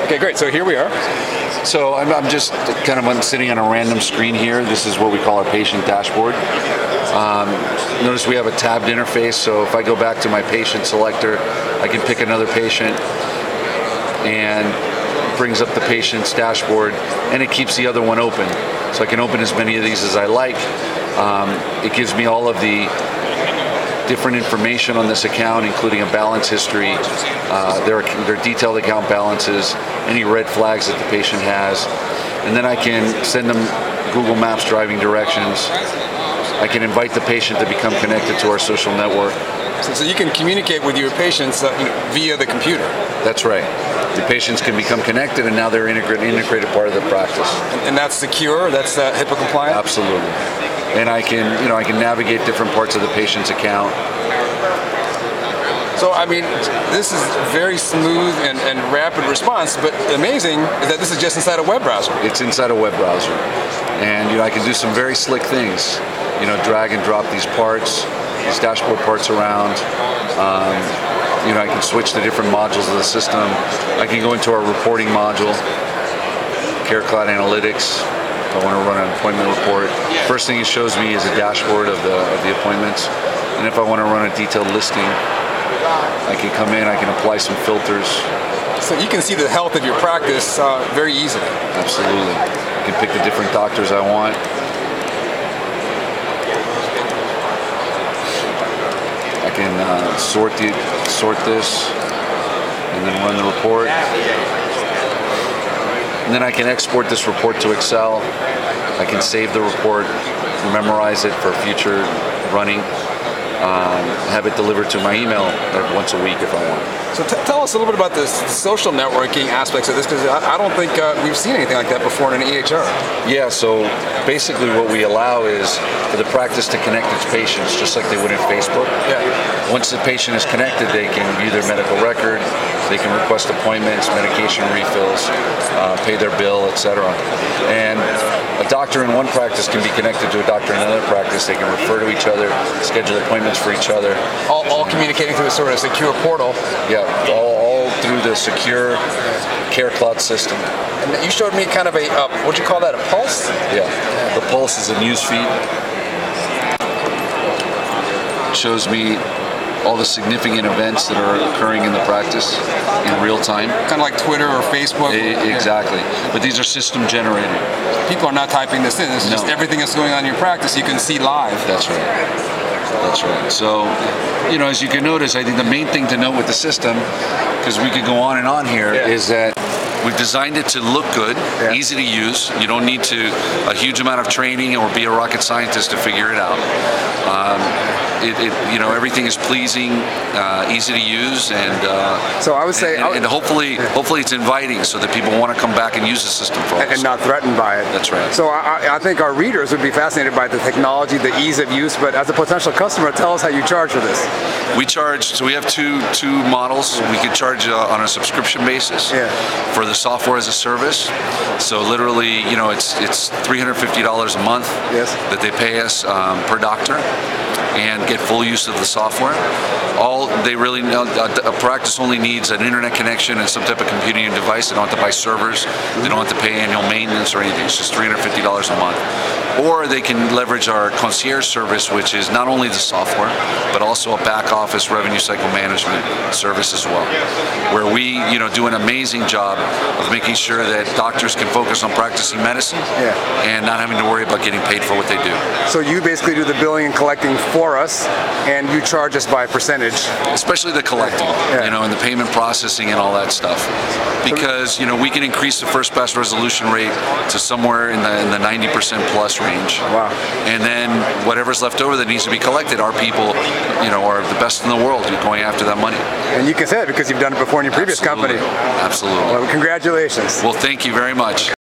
Okay, great. So here we are. So I'm just kind of sitting on a random screen here. This is what we call our patient dashboard. Notice we have a tabbed interface, so if I go back to my patient selector, I can pick another patient and brings up the patient's dashboard, and it keeps the other one open. So I can open as many of these as I like. It gives me all of the different information on this account, including a balance history, their detailed account balances, any red flags that the patient has, and then I can send them Google Maps driving directions. I can invite the patient to become connected to our social network. So you can communicate with your patients via the computer. That's right. The patients can become connected, and now they're an integrated part of the practice. And that's secure? That's HIPAA compliant? Absolutely. And I can navigate different parts of the patient's account. So, I mean, this is very smooth and rapid response, but amazing is that this is just inside a web browser. It's inside a web browser. And I can do some very slick things. Drag and drop these parts, these dashboard parts around. I can switch to different modules of the system. I can go into our reporting module, CareCloud Analytics. If I want to run an appointment report, first thing it shows me is a dashboard of the appointments. And if I want to run a detailed listing, I can come in, I can apply some filters. So you can see the health of your practice very easily. Absolutely. I can pick the different doctors I want. I can sort this and then run the report. And then I can export this report to Excel. I can save the report, memorize it for future running, have it delivered to my email once a week if I want. So tell us a little bit about the social networking aspects of this, because I don't think we've seen anything like that before in an EHR. Yeah, so basically what we allow is for the practice to connect its patients just like they would in Facebook. Yeah. Once the patient is connected, they can view their medical record, they can request appointments, medication refills, pay their bill, etc. And a doctor in one practice can be connected to a doctor in another practice. They can refer to each other, schedule appointments for each other. All communicating through a sort of secure portal. Yeah, all through the secure CareCloud system. And you showed me kind of a, what'd you call that, a pulse? Yeah, the pulse is a news feed. It shows me all the significant events that are occurring in the practice in real time. Kind of like Twitter or Facebook? Exactly. But these are system generated. People are not typing this in. This is just everything that's going on in your practice you can see live. That's right. That's right. So, as you can notice, I think the main thing to note with the system, because we could go on and on here, is that we've designed it to look good, easy to use. You don't need a huge amount of training or be a rocket scientist to figure it out. Everything is pleasing, easy to use, and so I would say, and hopefully it's inviting so that people want to come back and use the system for us. And not threatened by it. That's right. So I think our readers would be fascinated by the technology, the ease of use. But as a potential customer, tell us how you charge for this. So we have two models. We can charge on a subscription basis for the software as a service. So literally, it's $350 a month that they pay us per doctor, and get full use of the software. All they really know, a practice only needs an internet connection and some type of computing device. They don't have to buy servers. They don't have to pay annual maintenance or anything. It's just $350 a month. Or they can leverage our concierge service, which is not only the software, but also a back office revenue cycle management service as well, where we do an amazing job of making sure that doctors can focus on practicing medicine and not having to worry about getting paid for what they do. So you basically do the billing and collecting for us, and you charge us by percentage. Especially the collecting, and the payment processing and all that stuff. Because, we can increase the first pass resolution rate to somewhere in the 90% plus range. Wow. And then whatever's left over that needs to be collected, our people, are the best in the world going after that money. And you can say it because you've done it before in your previous company. Absolutely. Well, congratulations. Well, thank you very much.